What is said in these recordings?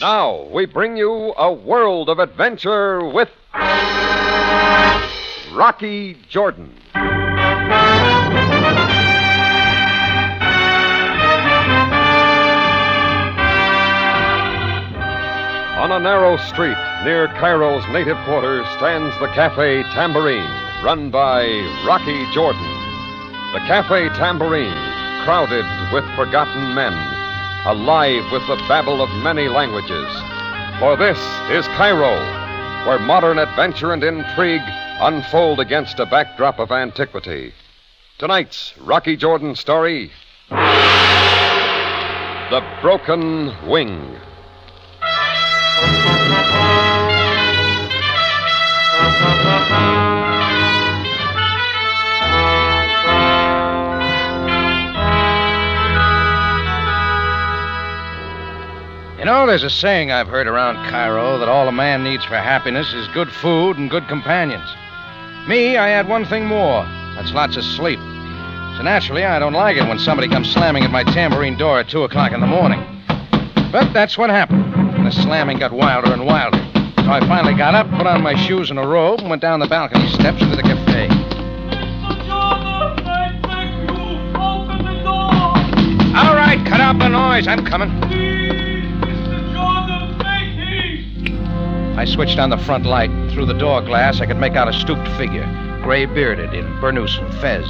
Now, we bring you a world of adventure with Rocky Jordan. On a narrow street near Cairo's native quarters stands the Cafe Tambourine, run by Rocky Jordan. The Cafe Tambourine, crowded with forgotten men, alive with the babble of many languages. For this is Cairo, where modern adventure and intrigue unfold against a backdrop of antiquity. Tonight's Rocky Jordan story, The Broken Wing. You know, there's a saying I've heard around Cairo that all a man needs for happiness is good food and good companions. Me, I add one thing more. That's lots of sleep. So naturally, I don't like it when somebody comes slamming at my tambourine door at 2 o'clock in the morning. But that's what happened. The slamming got wilder and wilder. So I finally got up, put on my shoes and a robe, and went down the balcony steps into the cafe. All right, cut out the noise. I'm coming. I switched on the front light, and through the door glass I could make out a stooped figure, gray-bearded in burnous and fez.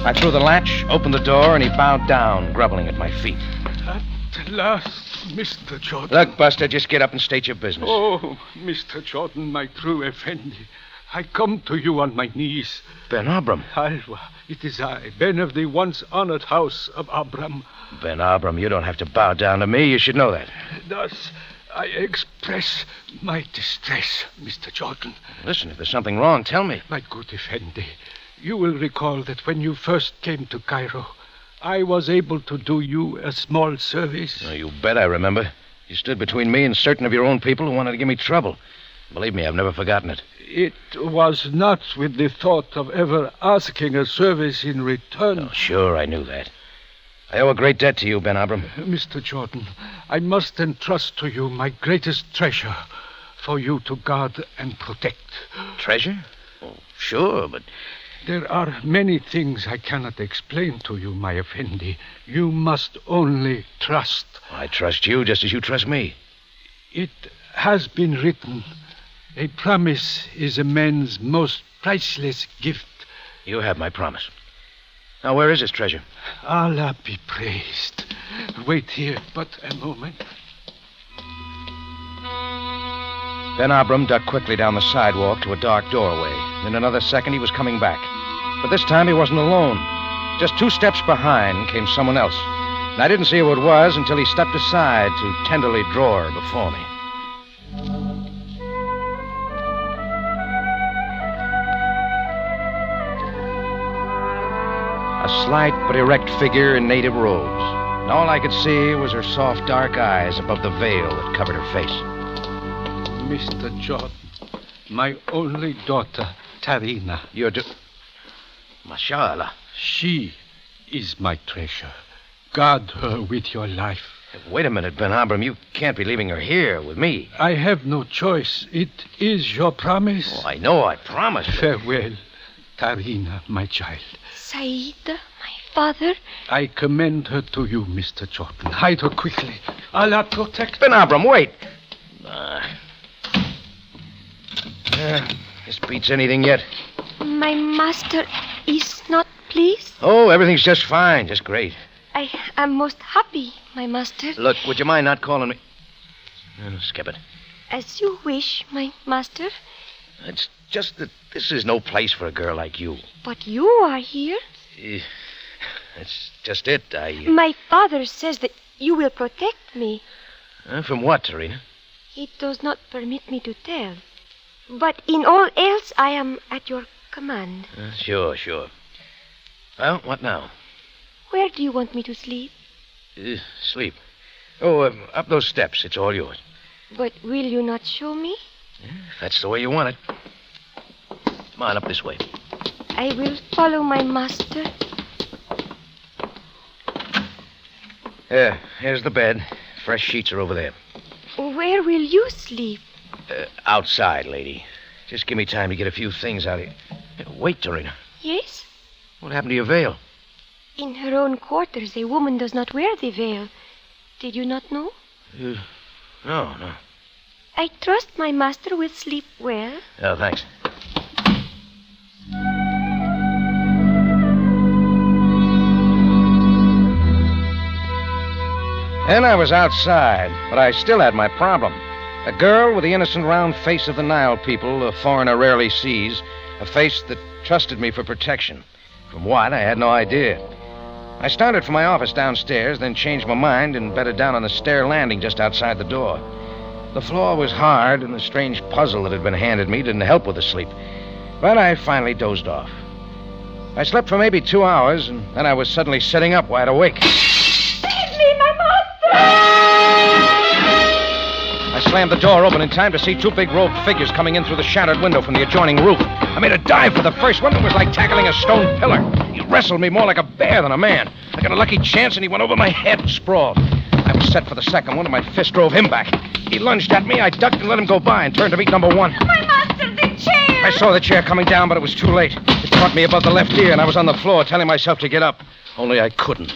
I threw the latch, opened the door, and he bowed down, groveling at my feet. At last, Mr. Jordan. Look, Buster, just get up and state your business. Oh, Mr. Jordan, my true Effendi. I come to you on my knees. Ben Abram. Halwa, it is I, Ben of the once honored house of Abram. Ben Abram, you don't have to bow down to me. You should know that. Thus, I express my distress, Mr. Jordan. Listen, if there's something wrong, tell me. My good Effendi, you will recall that when you first came to Cairo, I was able to do you a small service. Oh, you bet I remember. You stood between me and certain of your own people who wanted to give me trouble. Believe me, I've never forgotten it. It was not with the thought of ever asking a service in return. Oh, sure, I knew that. I owe a great debt to you, Ben Abram. Mr. Jordan, I must entrust to you my greatest treasure for you to guard and protect. Treasure? Oh, sure, but... There are many things I cannot explain to you, my Effendi. You must only trust. I trust you just as you trust me. It has been written, a promise is a man's most priceless gift. You have my promise. Now, where is this treasure? Allah be praised. Wait here but a moment. Ben Abram ducked quickly down the sidewalk to a dark doorway. In another second, he was coming back. But this time, he wasn't alone. Just 2 steps behind came someone else. And I didn't see who it was until he stepped aside to tenderly draw her before me. A slight but erect figure in native robes. And all I could see was her soft dark eyes above the veil that covered her face. Mr. Jordan, my only daughter, Tarina. You're Mashallah. She is my treasure. Guard her with your life. Wait a minute, Ben Abram. You can't be leaving her here with me. I have no choice. It is your promise. Oh, I know. I promised. Farewell, Tarina, my child. Said, my father. I commend her to you, Mr. Jordan. Hide her quickly. Allah protect... Ben Abram, wait. This beats anything yet. My master is not pleased. Oh, everything's just fine. Just great. I am most happy, my master. Look, would you mind not calling me... skip it. As you wish, my master. It's just that this is no place for a girl like you. But you are here. That's just it. My father says that you will protect me. From what, Tarina? He does not permit me to tell. But in all else, I am at your command. Sure. Well, what now? Where do you want me to sleep? Sleep. Oh, up those steps. It's all yours. But will you not show me? If that's the way you want it. Come on, up this way. I will follow my master. Here's the bed. Fresh sheets are over there. Where will you sleep? Outside, lady. Just give me time to get a few things out of here. Wait, Tarina. Yes? What happened to your veil? In her own quarters, a woman does not wear the veil. Did you not know? No. I trust my master will sleep well. Oh, thanks. Then I was outside, but I still had my problem. A girl with the innocent round face of the Nile people a foreigner rarely sees, a face that trusted me for protection. From what, I had no idea. I started for my office downstairs, then changed my mind and bedded down on the stair landing just outside the door. The floor was hard, and the strange puzzle that had been handed me didn't help with the sleep. But I finally dozed off. I slept for maybe 2 hours, and then I was suddenly sitting up wide awake. Save me, my master! I slammed the door open in time to see 2 big robed figures coming in through the shattered window from the adjoining roof. I made a dive for the first one. It was like tackling a stone pillar. He wrestled me more like a bear than a man. I got a lucky chance, and he went over my head and sprawled. I was set for the second one, and my fist drove him back. He lunged at me. I ducked and let him go by and turned to meet number 1. My master, the chair! I saw the chair coming down, but it was too late. It caught me above the left ear, and I was on the floor telling myself to get up. Only I couldn't.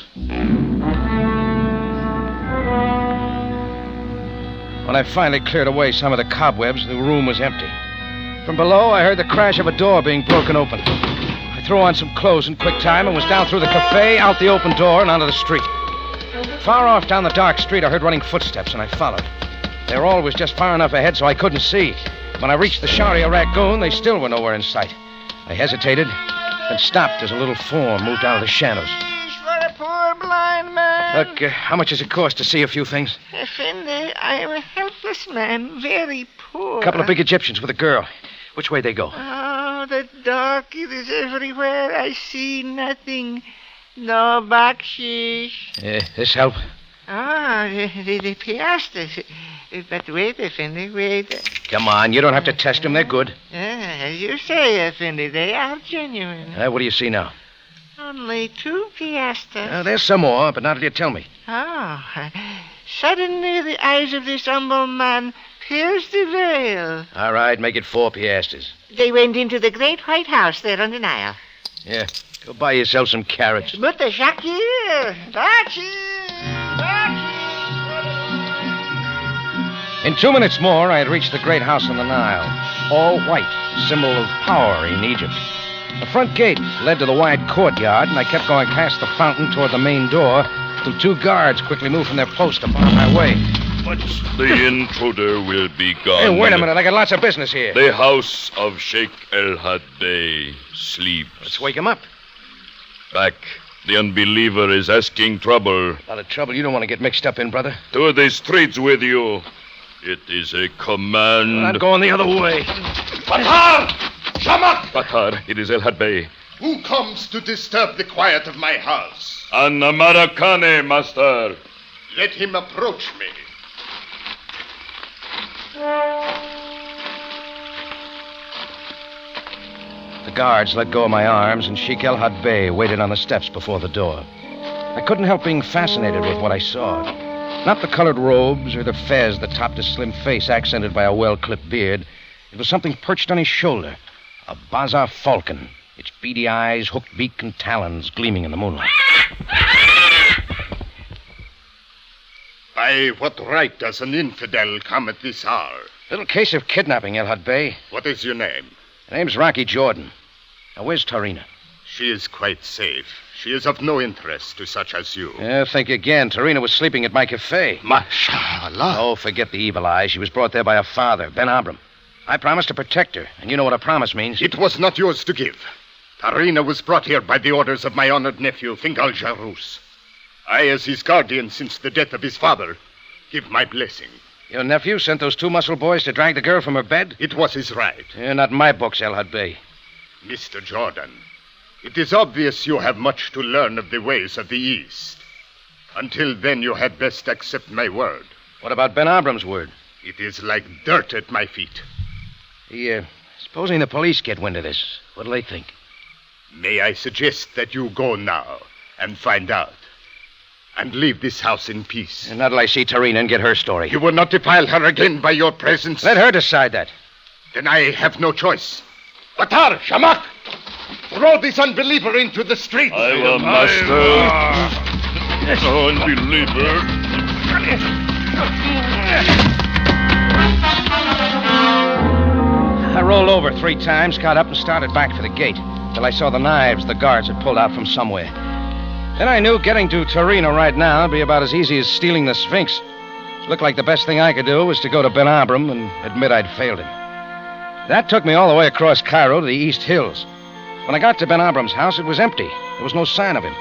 When I finally cleared away some of the cobwebs, the room was empty. From below, I heard the crash of a door being broken open. I threw on some clothes in quick time and was down through the cafe, out the open door, and onto the street. Far off down the dark street, I heard running footsteps, and I followed. They were always just far enough ahead so I couldn't see. When I reached the Sharia Ragoon, they still were nowhere in sight. I hesitated, then stopped as a little form moved out of the shadows. For a poor blind man. Look, how much does it cost to see a few things? Effendi, I am a helpless man, very poor. A couple of big Egyptians with a girl. Which way they go? Oh, the dark, it is everywhere. I see nothing. No bakshish. This help? The piastres. But wait, Effendi, wait. Come on, you don't have to test them. They're good. As you say, Effendi, they are genuine. What do you see now? Only 2 piastres. There's some more, but not till you tell me. Suddenly the eyes of this humble man pierced the veil. All right, make it 4 piastres. They went into the great white house there on the Nile. Yeah, go buy yourself some carrots. But the Shakir! In 2 minutes more, I had reached the great house on the Nile. All white, symbol of power in Egypt. The front gate led to the wide courtyard, and I kept going past the fountain toward the main door, till 2 guards quickly moved from their post to bar my way. But the intruder will be gone. Hey, wait a minute. I got lots of business here. The house of Sheikh El-Had Bey sleeps. Let's wake him up. Back. The unbeliever is asking trouble. A lot of trouble you don't want to get mixed up in, brother. To the streets with you. It is a command. I'm going the other way. Batar! Shamak! Batar, it is El-Had Bey. Who comes to disturb the quiet of my house? An Amarakane, master. Let him approach me. The guards let go of my arms, and Sheikh El-Had Bey waited on the steps before the door. I couldn't help being fascinated with what I saw. Not the colored robes or the fez that topped his slim face, accented by a well-clipped beard. It was something perched on his shoulder. A Baza falcon, its beady eyes, hooked beak, and talons gleaming in the moonlight. By what right does an infidel come at this hour? Little case of kidnapping, El-Had Bey. What is your name? Her name's Rocky Jordan. Now, where's Tarina? She is quite safe. She is of no interest to such as you. Think again. Tarina was sleeping at my cafe. Mashallah. Oh, forget the evil eye. She was brought there by her father, Ben Abram. I promised to protect her, and you know what a promise means. It was not yours to give. Tarina was brought here by the orders of my honored nephew, Fingal Jarus. I, as his guardian since the death of his father, give my blessing. Your nephew sent those 2 muscle boys to drag the girl from her bed? It was his right. Not in my books, El-Had Bey. Mr. Jordan, it is obvious you have much to learn of the ways of the East. Until then, you had best accept my word. What about Ben Abram's word? It is like dirt at my feet. Supposing the police get wind of this, what'll they think? May I suggest that you go now and find out? and leave this house in peace. And not till I see Tarina and get her story. You will not defile her again by your presence. Let her decide that. Then I have no choice. Batar, Shamak! Throw this unbeliever into the street. I will, master. Unbeliever. I rolled over 3 times, got up and started back for the gate, till I saw the knives the guards had pulled out from somewhere. Then I knew getting to Tarina right now would be about as easy as stealing the Sphinx. It looked like the best thing I could do was to go to Ben Abram and admit I'd failed him. That took me all the way across Cairo to the East Hills. When I got to Ben Abram's house, it was empty. There was no sign of him.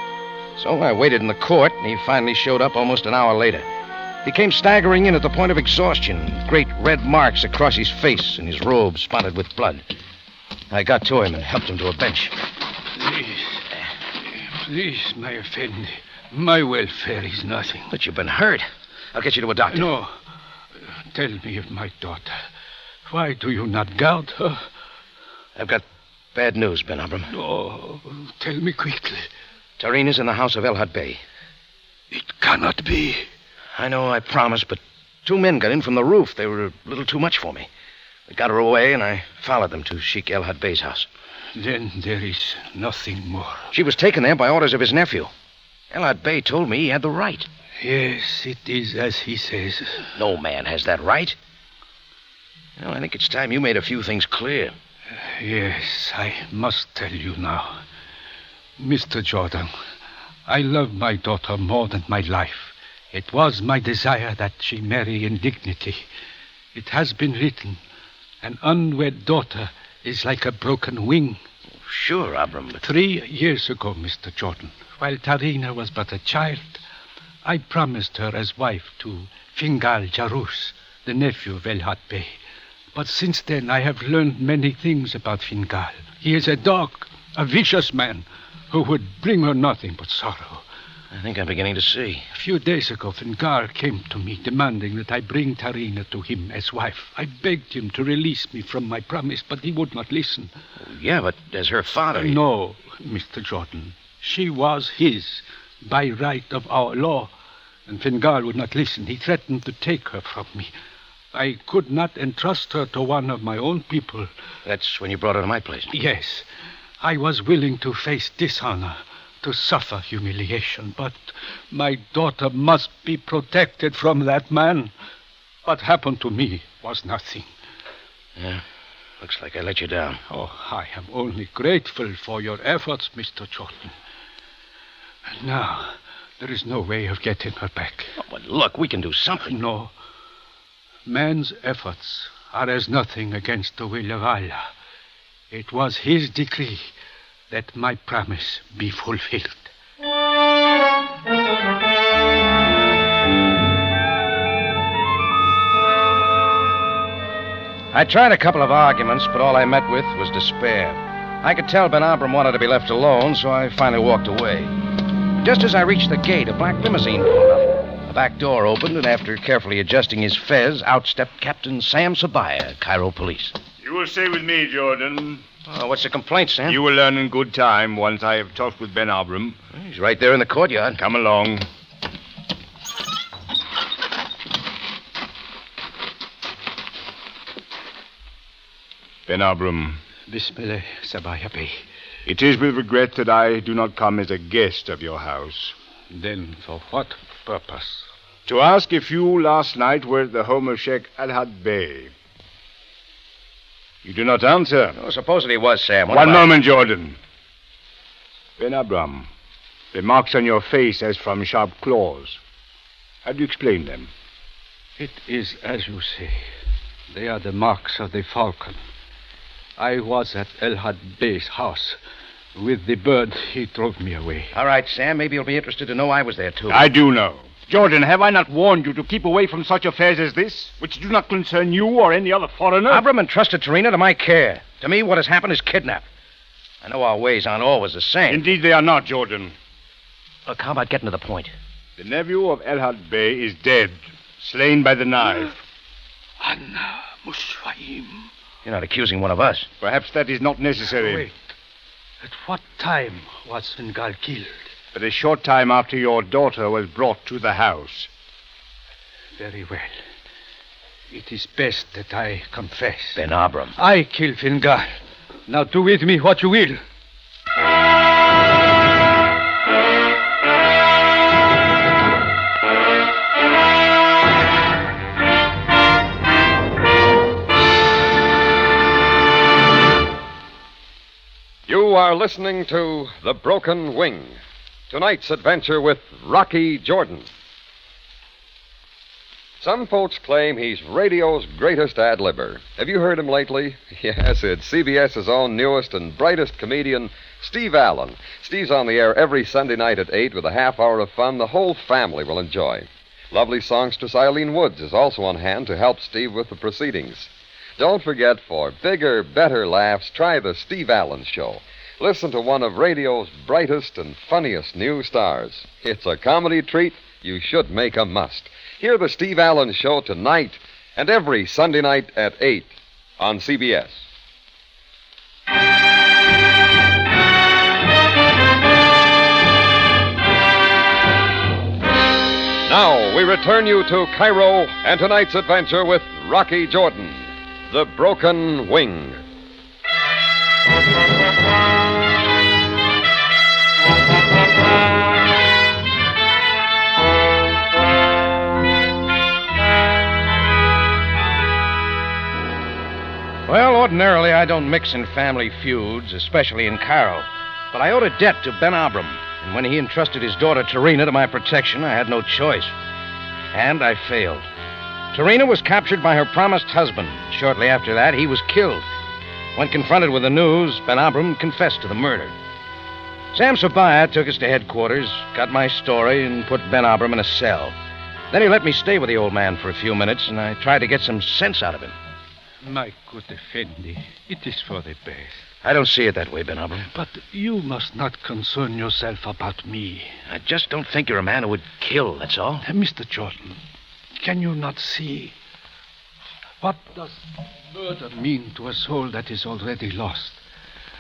So I waited in the court, and he finally showed up almost an hour later. He came staggering in at the point of exhaustion, great red marks across his face and his robe spotted with blood. I got to him and helped him to a bench. Please, my Effendi. My welfare is nothing. But you've been hurt. I'll get you to a doctor. No. Tell me of my daughter. Why do you not guard her? I've got bad news, Ben Abram. Oh, tell me quickly. Tarina's in the house of El Had Bey. It cannot be. I know I promised, but 2 men got in from the roof. They were a little too much for me. They got her away, and I followed them to Sheikh El Had Bey's house. Then there is nothing more. She was taken there by orders of his nephew. El Had Bey told me he had the right. Yes, it is as he says. No man has that right. Well, I think it's time you made a few things clear. Yes, I must tell you now. Mr. Jordan, I love my daughter more than my life. It was my desire that she marry in dignity. It has been written, an unwed daughter is like a broken wing. Sure, Abram, but 3 years ago, Mr. Jordan, while Tarina was but a child, I promised her as wife to Fingal Jarus, the nephew of El Had Bey. But since then, I have learned many things about Fingal. He is a dog, a vicious man, who would bring her nothing but sorrow. I think I'm beginning to see. A few days ago, Fingal came to me demanding that I bring Tarina to him as wife. I begged him to release me from my promise, but he would not listen. Yeah, but as her father... No, Mr. Jordan. She was his, by right of our law. And Fingal would not listen. He threatened to take her from me. I could not entrust her to one of my own people. That's when you brought her to my place? Yes. I was willing to face dishonor, to suffer humiliation, but my daughter must be protected from that man. What happened to me was nothing. Yeah, looks like I let you down. Oh, I am only grateful for your efforts, Mr. Jordan. Now, there is no way of getting her back. Oh, but look, we can do something. No. Man's efforts are as nothing against the will of Allah. It was his decree that my promise be fulfilled. I tried a couple of arguments, but all I met with was despair. I could tell Ben Abram wanted to be left alone, so I finally walked away. Just as I reached the gate, a black limousine pulled up. The back door opened, and after carefully adjusting his fez, out stepped Captain Sam Sabaaya, Cairo Police. You will stay with me, Jordan. Oh, what's the complaint, Sam? You will learn in good time once I have talked with Ben Abram. He's right there in the courtyard. Come along. Ben Abram. Bismillah, Sabaaya Bey. It is with regret that I do not come as a guest of your house. Then for what purpose? To ask if you last night were at the home of Sheikh El Had Bey. You do not answer. Oh, supposedly it was, Sam. One moment, Jordan. Ben Abram, the marks on your face as from sharp claws. How do you explain them? It is as you say. They are the marks of the falcon. I was at El Had Bey's house. With the bird, he drove me away. All right, Sam. Maybe you'll be interested to know I was there, too. I do know. Jordan, have I not warned you to keep away from such affairs as this, which do not concern you or any other foreigner? Abram entrusted Tarina to my care. To me, what has happened is kidnap. I know our ways aren't always the same. Indeed they are not, Jordan. Look, how about getting to the point? The nephew of El Had Bey is dead, slain by the knife. Anna Mushwaim. You're not accusing one of us. Perhaps that is not necessary. Wait. At what time was Fingal killed? but a short time after your daughter was brought to the house. Very well. It is best that I confess. Ben Abram. I killed Fingal. Now do with me what you will. You are listening to The Broken Wing. Tonight's adventure with Rocky Jordan. Some folks claim he's radio's greatest ad-libber. Have you heard him lately? Yes, it's CBS's own newest and brightest comedian, Steve Allen. Steve's on the air every Sunday night at 8 with a half hour of fun the whole family will enjoy. Lovely Songstress Eileen Woods is also on hand to help Steve with the proceedings. Don't forget, for bigger, better laughs, try the Steve Allen Show. Listen to one of radio's brightest and funniest new stars. It's a comedy treat you should make a must. Hear the Steve Allen Show tonight and every Sunday night at 8 on CBS. Now, we return you to Cairo and tonight's adventure with Rocky Jordan, The Broken Wing. Well, ordinarily I don't mix in family feuds, especially in Cairo. But I owed a debt to Ben Abram, and when he entrusted his daughter Tarina to my protection, I had no choice. And I failed. Tarina was captured by her promised husband. Shortly after that, he was killed. When confronted with the news, Ben Abram confessed to the murder. Sam Sabaaya took us to headquarters, got my story, and put Ben Abram in a cell. Then he let me stay with the old man for a few minutes, and I tried to get some sense out of him. My good Effendi, it is for the best. I don't see it that way, Ben Abram. But you must not concern yourself about me. I just don't think you're a man who would kill, that's all. Mr. Jordan, can you not see? What does murder mean to a soul that is already lost?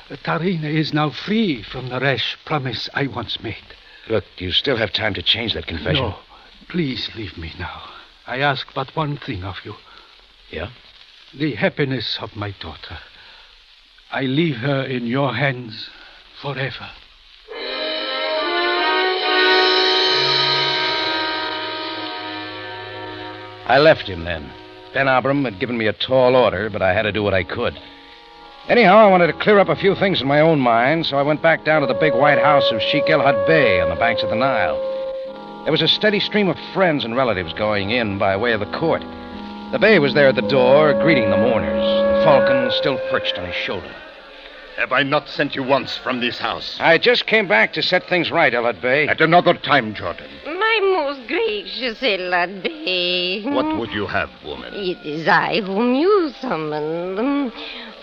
Tarina is now free from the rash promise I once made. Look, you still have time to change that confession. No, please leave me now. I ask but one thing of you. Yeah? The happiness of my daughter. I leave her in your hands forever. I left him then. Ben Abram had given me a tall order, but I had to do what I could. Anyhow, I wanted to clear up a few things in my own mind, so I went back down to the big white house of Sheikh El Had Bey on the banks of the Nile. There was a steady stream of friends and relatives going in by way of the court. The Bey was there at the door, greeting the mourners, the falcon still perched on his shoulder. Have I not sent you once from this house? I just came back to set things right, El Had Bey. At another time, Jordan. My most gracious El Had Bey. What would you have, woman? It is I whom you summoned.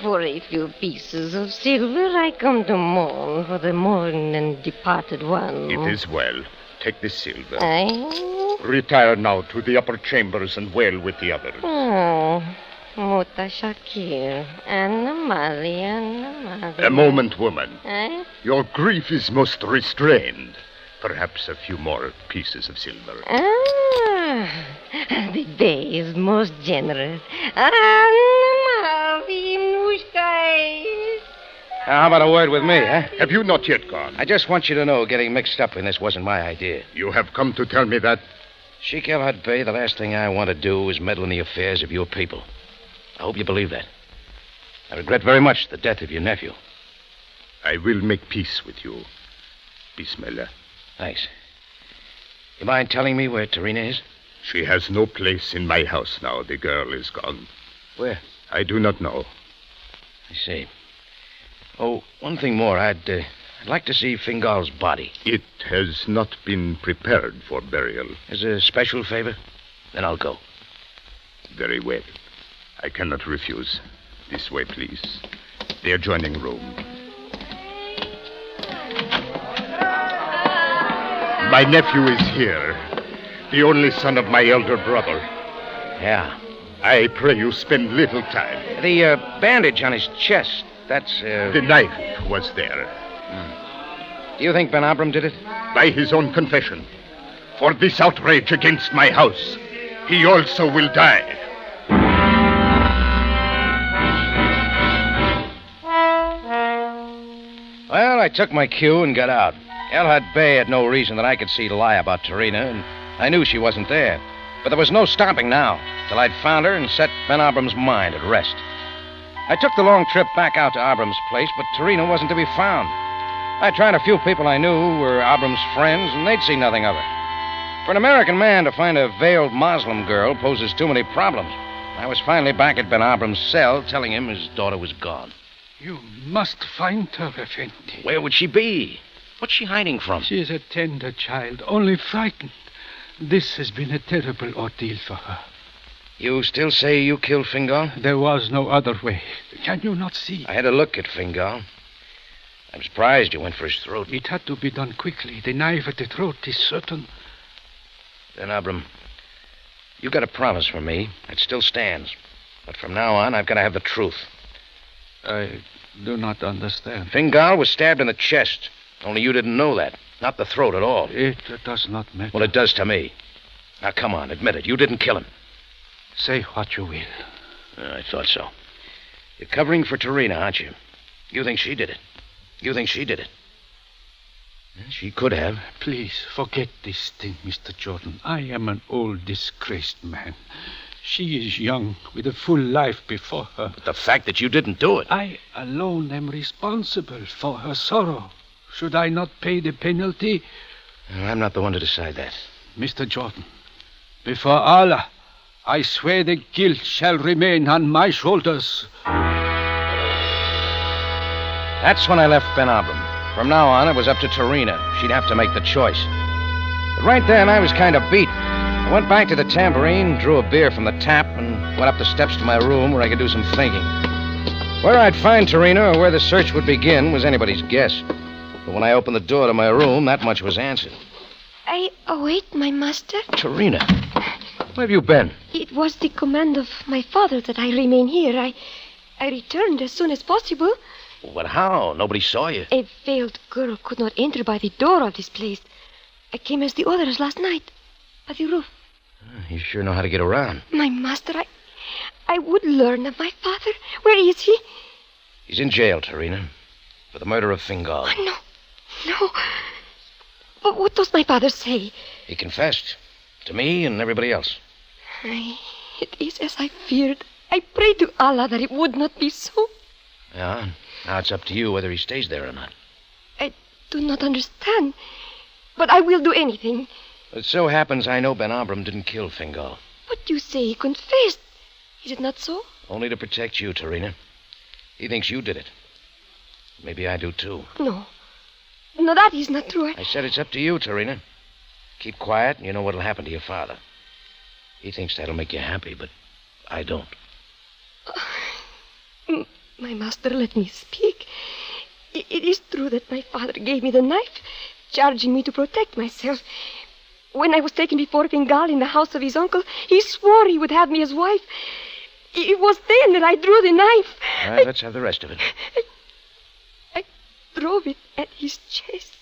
For a few pieces of silver, I come to mourn for the mourn and departed one. It is well. Take this silver. I... Retire now to the upper chambers and wail with the others. Oh, Muta Shakir, Anna Maria. A moment, woman. Eh? Your grief is most restrained. Perhaps a few more pieces of silver. Ah, the Bey is most generous. Anna Maria. How about a word with me, huh? Have you not yet gone? I just want you to know getting mixed up in this wasn't my idea. You have come to tell me that? Sheikh El Had Bey, the last thing I want to do is meddle in the affairs of your people. I hope you believe that. I regret very much the death of your nephew. I will make peace with you. Bismillah. Thanks. You mind telling me where Tarina is? She has no place in my house now. The girl is gone. Where? I do not know. I see. Oh, one thing more. I'd like to see Fingal's body. It has not been prepared for burial. As a special favor? Then I'll go. Very well. I cannot refuse. This way, please. The adjoining room. My nephew is here. The only son of my elder brother. Yeah. I pray you spend little time. The bandage on his chest, that's... The knife was there. Do you think Ben Abram did it? By his own confession. For this outrage against my house, he also will die. Well, I took my cue and got out. Elhad Bey had no reason that I could see to lie about Tarina, and I knew she wasn't there. But there was no stopping now, till I'd found her and set Ben Abram's mind at rest. I took the long trip back out to Abram's place, but Tarina wasn't to be found. I tried a few people I knew who were Abram's friends, and they'd see nothing of her. For an American man to find a veiled Muslim girl poses too many problems. I was finally back at Ben Abram's cell, telling him his daughter was gone. You must find her, Effendi. Where would she be? What's she hiding from? She is a tender child, only frightened. This has been a terrible ordeal for her. You still say you killed Fingal? There was no other way. Can you not see? I had a look at Fingal. I'm surprised you went for his throat. It had to be done quickly. The knife at the throat is certain. Then, Abram, you got a promise from me. It still stands. But from now on, I've got to have the truth. I do not understand. Fingal was stabbed in the chest. Only you didn't know that. Not the throat at all. It does not matter. Well, it does to me. Now, come on, admit it. You didn't kill him. Say what you will. I thought so. You're covering for Tarina, aren't you? You think she did it. You think she did it. She could have. Please, forget this thing, Mr. Jordan. I am an old, disgraced man. She is young, with a full life before her. But the fact that you didn't do it... I alone am responsible for her sorrow. Should I not pay the penalty? I'm not the one to decide that. Mr. Jordan, before Allah, I swear the guilt shall remain on my shoulders. That's when I left Ben Abram. From now on, it was up to Tarina. She'd have to make the choice. But right then, I was kind of beat. I went back to the Tambourine, drew a beer from the tap, and went up the steps to my room where I could do some thinking. Where I'd find Tarina or where the search would begin was anybody's guess. But when I opened the door to my room, that much was answered. I await my master. Tarina, where have you been? It was the command of my father that I remain here. I returned as soon as possible. But how? Nobody saw you. A veiled girl could not enter by the door of this place. I came as the others last night, by the roof. You sure know how to get around. My master, I would learn of my father. Where is he? He's in jail, Tarina, for the murder of Fingal. Oh, no. But what does my father say? He confessed. To me and everybody else. It is as I feared. I pray to Allah that it would not be so. Yeah, now it's up to you whether he stays there or not. I do not understand. But I will do anything. It so happens I know Ben Abram didn't kill Fingal. But you say he confessed. Is it not so? Only to protect you, Tarina. He thinks you did it. Maybe I do, too. No, that is not true. I said it's up to you, Tarina. Keep quiet, and you know what'll happen to your father. He thinks that'll make you happy, but I don't. My master, let me speak. It is true that my father gave me the knife, charging me to protect myself. When I was taken before Fingal in the house of his uncle, he swore he would have me as wife. It was then that I drew the knife. All right, let's have the rest of it. I drove it at his chest.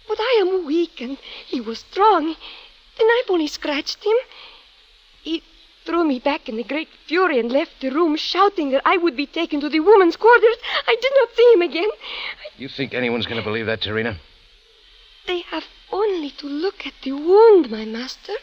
But I am weak, and he was strong. The knife only scratched him. He threw me back in a great fury and left the room, shouting that I would be taken to the women's quarters. I did not see him again. You think anyone's going to believe that, Tarina? They have only to look at the wound, my master.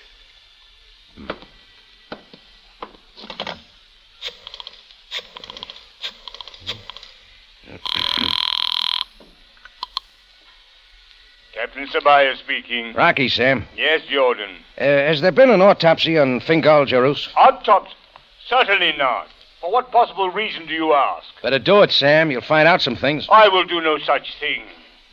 Captain Sabaaya speaking. Rocky, Sam. Yes, Jordan. Has there been an autopsy on Fingal Jarus? Autopsy? Certainly not. For what possible reason do you ask? Better do it, Sam. You'll find out some things. I will do no such thing.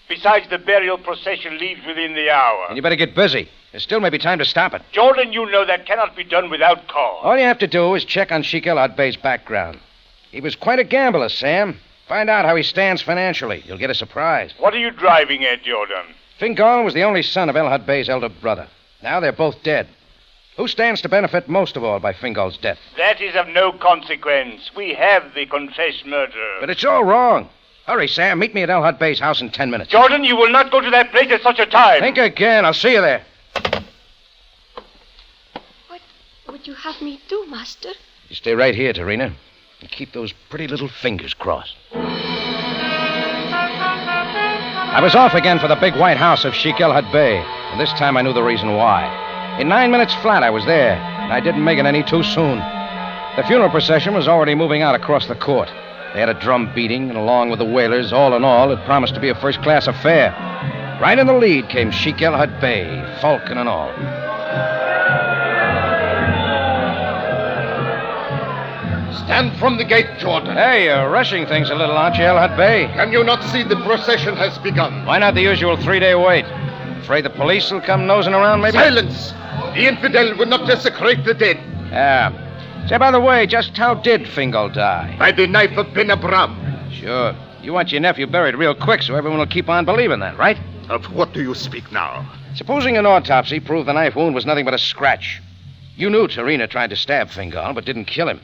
Besides, the burial procession leaves within the hour. And you better get busy. There still may be time to stop it. Jordan, you know that cannot be done without cause. All you have to do is check on Sheik Elhad Bey's background. He was quite a gambler, Sam. Find out how he stands financially. You'll get a surprise. What are you driving at, Jordan? Fingal was the only son of Elhad Bey's elder brother. Now they're both dead. Who stands to benefit most of all by Fingal's death? That is of no consequence. We have the confessed murderer. But it's all wrong. Hurry, Sam. Meet me at El Hut Bay's house in 10 minutes. Jordan, you will not go to that place at such a time. Think again. I'll see you there. What would you have me do, Master? You stay right here, Tarina, and keep those pretty little fingers crossed. I was off again for the big white house of Sheikh El Hut Bey, and this time I knew the reason why. In 9 minutes flat, I was there, and I didn't make it any too soon. The funeral procession was already moving out across the court. They had a drum beating, and along with the wailers, all in all, it promised to be a first-class affair. Right in the lead came Sheikh El Hut Bey, falcon and all. Stand from the gate, Jordan. Hey, you're rushing things a little, aren't you, El Hut Bey? Can you not see the procession has begun? Why not the usual 3-day wait? Afraid the police will come nosing around, maybe? Silence! The infidel would not desecrate the dead. Yeah. Say, by the way, just how did Fingal die? By the knife of Ben Abram. Sure. You want your nephew buried real quick so everyone will keep on believing that, right? Of what do you speak now? Supposing an autopsy proved the knife wound was nothing but a scratch. You knew Tarina tried to stab Fingal, but didn't kill him.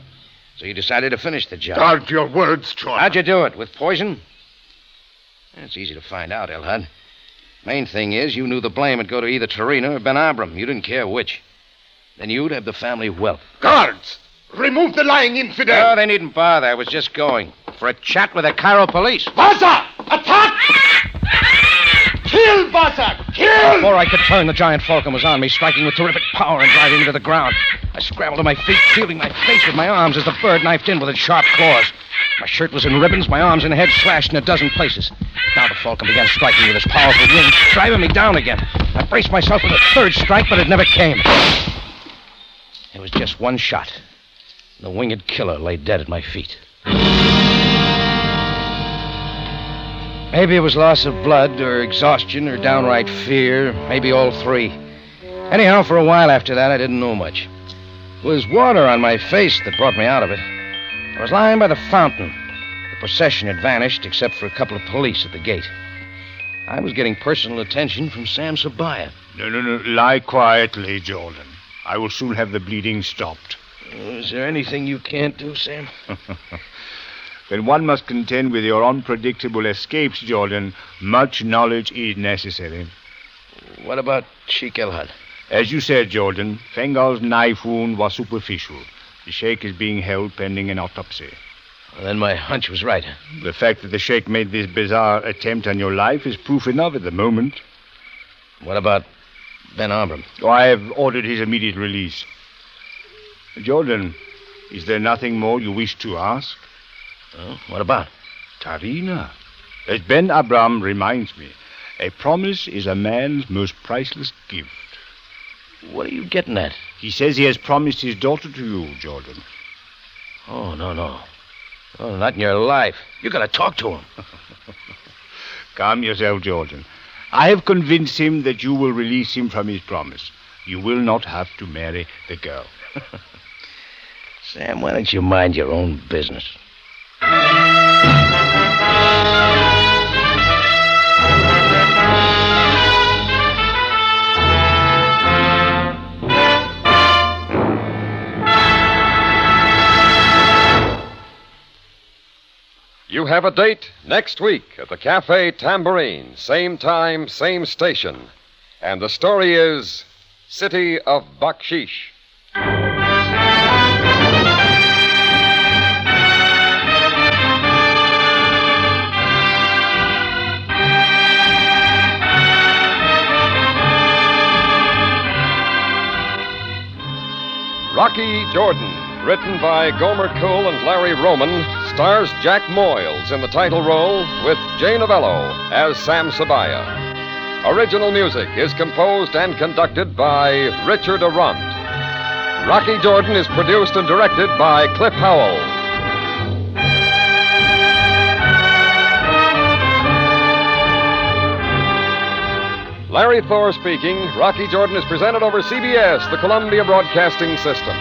So you decided to finish the job. Guard your words, Jordan. How'd you do it? With poison? It's easy to find out, El Hut. Main thing is, you knew the blame would go to either Tarina or Ben Abram. You didn't care which. Then you'd have the family wealth. Guards! Remove the lying infidel! Oh, they needn't bother. I was just going for a chat with the Cairo police. Baza! Attack! Kill, Baza! Kill! Before I could turn, the giant falcon was on me, striking with terrific power and driving me to the ground. I scrambled to my feet, shielding my face with my arms as the bird knifed in with its sharp claws. My shirt was in ribbons, my arms and head slashed in a dozen places. Now the falcon began striking me with its powerful wings, driving me down again. I braced myself for the third strike, but it never came. It was just one shot. The winged killer lay dead at my feet. Maybe it was loss of blood, or exhaustion, or downright fear. Maybe all three. Anyhow, for a while after that, I didn't know much. It was water on my face that brought me out of it. I was lying by the fountain. The procession had vanished, except for a couple of police at the gate. I was getting personal attention from Sam Sabaaya. No. Lie quietly, Jordan. I will soon have the bleeding stopped. Is there anything you can't do, Sam? When one must contend with your unpredictable escapes, Jordan, much knowledge is necessary. What about Sheikh El Hut? As you said, Jordan, Fingal's knife wound was superficial. The sheikh is being held pending an autopsy. Well, then my hunch was right. The fact that the sheikh made this bizarre attempt on your life is proof enough at the moment. What about Ben Abram? Oh, I have ordered his immediate release. Jordan, is there nothing more you wish to ask? Oh, what about? Tarina. As Ben Abram reminds me, a promise is a man's most priceless gift. What are you getting at? He says he has promised his daughter to you, Jordan. Oh, no. Oh, not in your life. You gotta talk to him. Calm yourself, Jordan. I have convinced him that you will release him from his promise. You will not have to marry the girl. Sam, why don't you mind your own business? You have a date next week at the Cafe Tambourine. Same time, same station. And the story is City of Bakshish. Rocky Jordan, written by Gomer Cool and Larry Roman, stars Jack Moyles in the title role with Jay Novello as Sam Sabaaya. Original music is composed and conducted by Richard Arant. Rocky Jordan is produced and directed by Cliff Howell. Larry Thor speaking. Rocky Jordan is presented over CBS, the Columbia Broadcasting System.